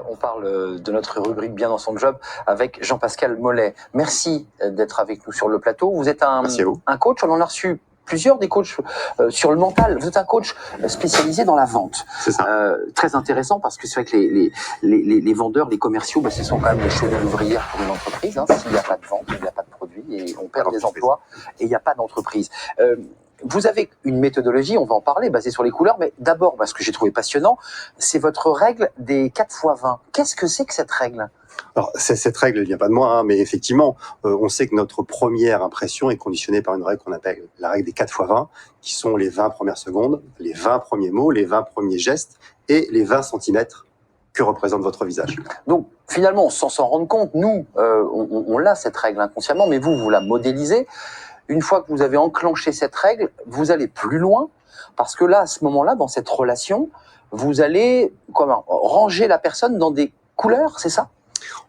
On parle de notre rubrique Bien dans son job avec Jean-Pascal Mollet. Merci d'être avec nous sur le plateau. Vous êtes un coach, on en a reçu plusieurs des coachs sur le mental. Vous êtes un coach spécialisé dans la vente. C'est ça. Très intéressant parce que c'est vrai que les vendeurs, les commerciaux, ce sont quand même les chevilles ouvrières pour une entreprise. S'il n'y a pas de vente, il n'y a pas de produit et on perd des emplois et il n'y a pas d'entreprise. Vous avez une méthodologie, on va en parler, basée sur les couleurs, mais d'abord, ce que j'ai trouvé passionnant, c'est votre règle des 4x20. Qu'est-ce que c'est que cette règle ? Alors, cette règle, il n'y a pas de moi, mais effectivement, on sait que notre première impression est conditionnée par une règle qu'on appelle la règle des 4x20, qui sont les 20 premières secondes, les 20 premiers mots, les 20 premiers gestes et les 20 centimètres que représente votre visage. Donc, finalement, sans s'en rendre compte, nous, on l'a cette règle inconsciemment, mais vous la modélisez. Une fois que vous avez enclenché cette règle, vous allez plus loin, parce que là, à ce moment-là, dans cette relation, vous allez ranger la personne dans des couleurs, c'est ça ?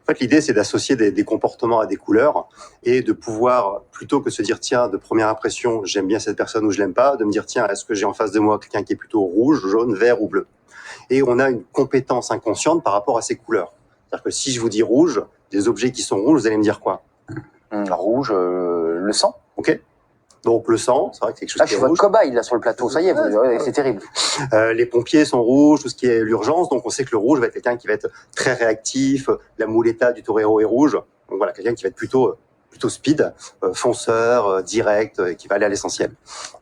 En fait, l'idée, c'est d'associer des comportements à des couleurs et de pouvoir, plutôt que se dire, tiens, de première impression, j'aime bien cette personne ou je l'aime pas, de me dire, tiens, est-ce que j'ai en face de moi quelqu'un qui est plutôt rouge, jaune, vert ou bleu ? Et on a une compétence inconsciente par rapport à ces couleurs. C'est-à-dire que si je vous dis rouge, des objets qui sont rouges, vous allez me dire quoi ? Rouge, le sang. Ok. Donc le sang, c'est vrai que c'est quelque chose qui est rouge. Je suis votre cobaye là sur le plateau, ça y est, c'est terrible. Les pompiers sont rouges, tout ce qui est l'urgence, donc on sait que le rouge va être quelqu'un qui va être très réactif, la muleta du torero est rouge, donc voilà, quelqu'un qui va être plutôt speed, fonceur, direct, qui va aller à l'essentiel.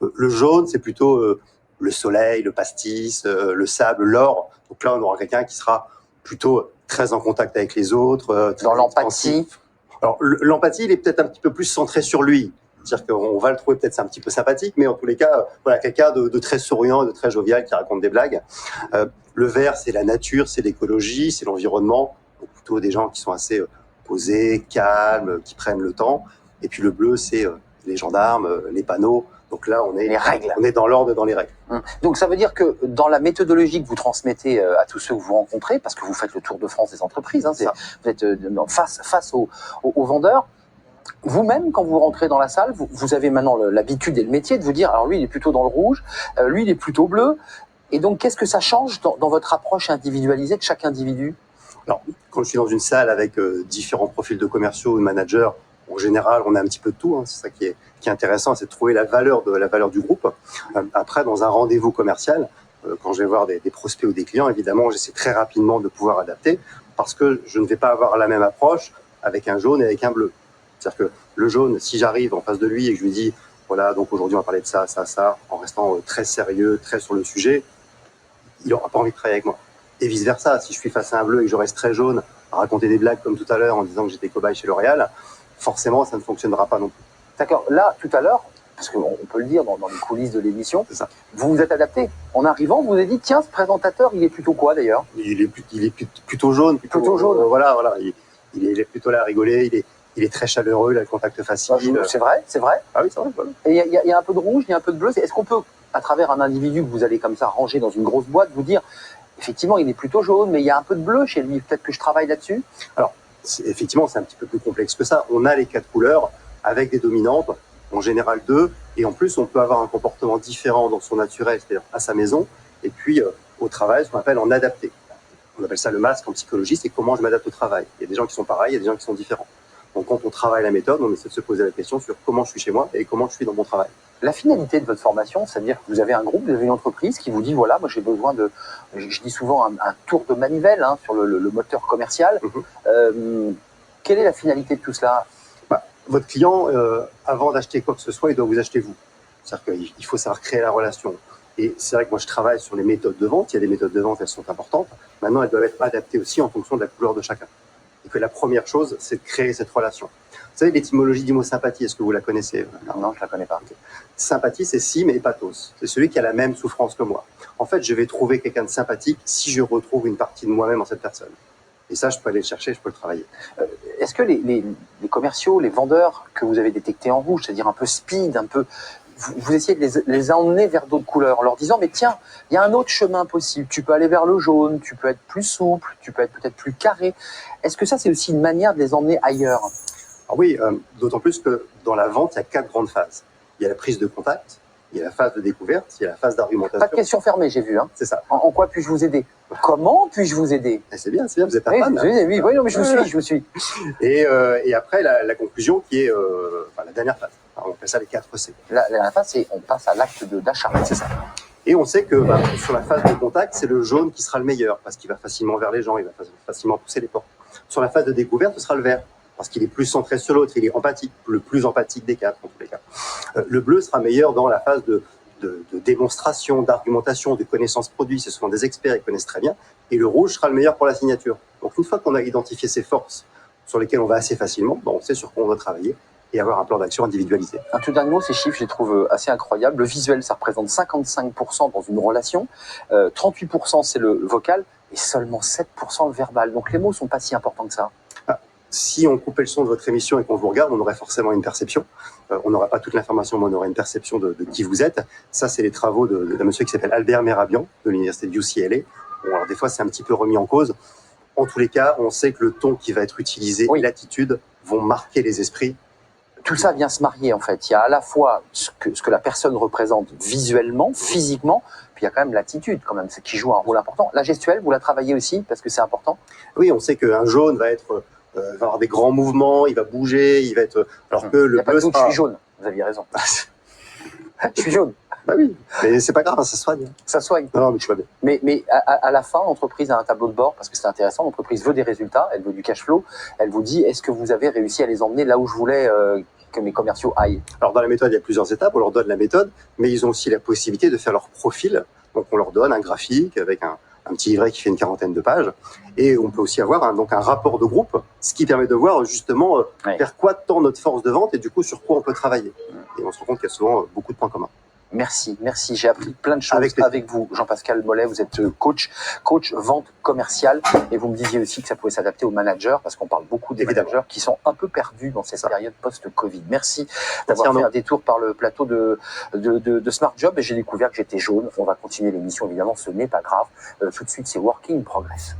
Le jaune, c'est plutôt le soleil, le pastis, le sable, l'or, donc là on aura quelqu'un qui sera plutôt très en contact avec les autres. Dans l'empathie. Alors l'empathie, il est peut-être un petit peu plus centré sur lui. C'est-à-dire qu'on va le trouver peut-être un petit peu sympathique, mais en tous les cas, voilà, quelqu'un de très souriant, de très jovial, qui raconte des blagues. Le vert, c'est la nature, c'est l'écologie, c'est l'environnement. Donc plutôt des gens qui sont assez posés, calmes, qui prennent le temps. Et puis le bleu, c'est les gendarmes, les panneaux. Donc là, on est les règles. On est dans l'ordre, dans les règles. Donc ça veut dire que dans la méthodologie que vous transmettez à tous ceux que vous rencontrez, parce que vous faites le tour de France des entreprises, vous êtes face aux vendeurs. Vous-même, quand vous rentrez dans la salle, vous avez maintenant l'habitude et le métier de vous dire, alors lui, il est plutôt dans le rouge, lui, il est plutôt bleu. Et donc, qu'est-ce que ça change dans votre approche individualisée de chaque individu ? Alors, quand je suis dans une salle avec différents profils de commerciaux ou de managers, en général, on a un petit peu de tout. C'est ça qui est intéressant, c'est de trouver la valeur du groupe. Après, dans un rendez-vous commercial, quand je vais voir des prospects ou des clients, évidemment, j'essaie très rapidement de pouvoir adapter parce que je ne vais pas avoir la même approche avec un jaune et avec un bleu. C'est-à-dire que le jaune, si j'arrive en face de lui et que je lui dis, voilà, donc aujourd'hui on va parler de ça, en restant très sérieux, très sur le sujet, il n'aura pas envie de travailler avec moi. Et vice-versa, si je suis face à un bleu et que je reste très jaune, à raconter des blagues comme tout à l'heure en disant que j'étais cobaye chez L'Oréal, forcément ça ne fonctionnera pas non plus. D'accord, là, tout à l'heure, parce qu'on peut le dire dans les coulisses de l'émission, vous vous êtes adapté. En arrivant, vous vous êtes dit, tiens, ce présentateur, il est plutôt quoi d'ailleurs ? Il est plutôt jaune. Plutôt jaune. Voilà, il est plutôt là à rigoler, il est très chaleureux, il a le contact facile. C'est vrai. Ah oui, c'est vrai. Voilà. Et il y a un peu de rouge, il y a un peu de bleu. Est-ce qu'on peut, à travers un individu que vous allez comme ça ranger dans une grosse boîte, vous dire, effectivement, il est plutôt jaune, mais il y a un peu de bleu chez lui, peut-être que je travaille là-dessus ? Alors, effectivement, c'est un petit peu plus complexe que ça. On a les 4 couleurs avec des dominantes, en général 2, et en plus, on peut avoir un comportement différent dans son naturel, c'est-à-dire à sa maison, et puis au travail, ce qu'on appelle en adapté. On appelle ça le masque en psychologie, c'est comment je m'adapte au travail. Il y a des gens qui sont pareils, il y a des gens qui sont différents. Donc quand on travaille la méthode, on essaie de se poser la question sur comment je suis chez moi et comment je suis dans mon travail. La finalité de votre formation, c'est-à-dire que vous avez un groupe, vous avez une entreprise qui vous dit, voilà, moi j'ai besoin de, je dis souvent un tour de manivelle sur le moteur commercial. Quelle est la finalité de tout cela ? Votre client, avant d'acheter quoi que ce soit, il doit vous acheter vous. C'est-à-dire qu'il faut savoir créer la relation. Et c'est vrai que moi je travaille sur les méthodes de vente, il y a des méthodes de vente, elles sont importantes. Maintenant, elles doivent être adaptées aussi en fonction de la couleur de chacun. Et que la première chose, c'est de créer cette relation. Vous savez, l'étymologie du mot sympathie, est-ce que vous la connaissez ? Non, je la connais pas. Sympathie, c'est sim et pathos. C'est celui qui a la même souffrance que moi. En fait, je vais trouver quelqu'un de sympathique si je retrouve une partie de moi-même en cette personne. Et ça, je peux aller le chercher, je peux le travailler. Est-ce que les commerciaux, les vendeurs que vous avez détectés en rouge, c'est-à-dire un peu speed, un peu... Vous essayez de les emmener vers d'autres couleurs en leur disant, mais tiens, il y a un autre chemin possible. Tu peux aller vers le jaune, tu peux être plus souple, tu peux être peut-être plus carré. Est-ce que ça, c'est aussi une manière de les emmener ailleurs ? Alors oui, d'autant plus que dans la vente, il y a 4 grandes phases. Il y a la prise de contact, il y a la phase de découverte, il y a la phase d'argumentation. Pas de questions fermées, j'ai vu. Hein. C'est ça. En quoi puis-je vous aider? Comment puis-je vous aider? C'est bien, vous êtes un Oui, fan. oui, non, mais je vous suis. Et après, la conclusion qui est la dernière phase. On appelle ça les 4 C. La dernière phase, c'est on passe à l'acte d'achat. C'est ça. Et on sait que sur la phase de contact, c'est le jaune qui sera le meilleur parce qu'il va facilement vers les gens, il va facilement pousser les portes. Sur la phase de découverte, ce sera le vert parce qu'il est plus centré sur l'autre, il est empathique, le plus empathique des 4 en tous les cas. Le bleu sera meilleur dans la phase de démonstration, d'argumentation, de connaissance produit. C'est souvent des experts, ils connaissent très bien. Et le rouge sera le meilleur pour la signature. Donc une fois qu'on a identifié ces forces sur lesquelles on va assez facilement, on sait sur quoi on doit travailler et avoir un plan d'action individualisé. Un tout dernier mot, ces chiffres, je les trouve assez incroyables. Le visuel, ça représente 55% dans une relation, 38% c'est le vocal et seulement 7% le verbal. Donc les mots sont pas si importants que ça. Si on coupait le son de votre émission et qu'on vous regarde, on aurait forcément une perception. On n'aura pas toute l'information, mais on aurait une perception de qui vous êtes. Ça, c'est les travaux d'un monsieur qui s'appelle Albert Mehrabian, de l'université de UCLA. Bon, alors des fois, c'est un petit peu remis en cause. En tous les cas, on sait que le ton qui va être utilisé et l'attitude vont marquer les esprits. Tout ça vient se marier, en fait. Il y a à la fois ce que la personne représente visuellement, physiquement, puis il y a quand même l'attitude, quand même, qui joue un rôle important. La gestuelle, vous la travaillez aussi, parce que c'est important? Oui, on sait qu'un jaune va avoir des grands mouvements, il va bouger, il va être... Alors que le bleu sera... Je suis jaune, vous aviez raison. Je suis jaune. Bah oui, mais c'est pas grave, ça soigne. Ça soigne. Non, mais tu vas bien. Mais à la fin, l'entreprise a un tableau de bord, parce que c'est intéressant, l'entreprise veut des résultats, elle veut du cash flow, elle vous dit, est-ce que vous avez réussi à les emmener là où je voulais que mes commerciaux aillent? Alors dans la méthode, il y a plusieurs étapes, on leur donne la méthode, mais ils ont aussi la possibilité de faire leur profil. Donc on leur donne un graphique avec un petit livret qui fait une 40aine de pages, et on peut aussi avoir un rapport de groupe, ce qui permet de voir justement vers quoi tend notre force de vente et du coup sur quoi on peut travailler. Et on se rend compte qu'il y a souvent beaucoup de points communs. Merci. J'ai appris plein de choses avec vous, Jean-Pascal Mollet. Vous êtes coach vente commerciale, et vous me disiez aussi que ça pouvait s'adapter aux managers, parce qu'on parle beaucoup des managers qui sont un peu perdus dans cette période post-Covid. Merci d'avoir fait un détour par le plateau de Smart Job, et j'ai découvert que j'étais jaune. On va continuer l'émission, évidemment, ce n'est pas grave. Tout de suite, c'est Working in Progress.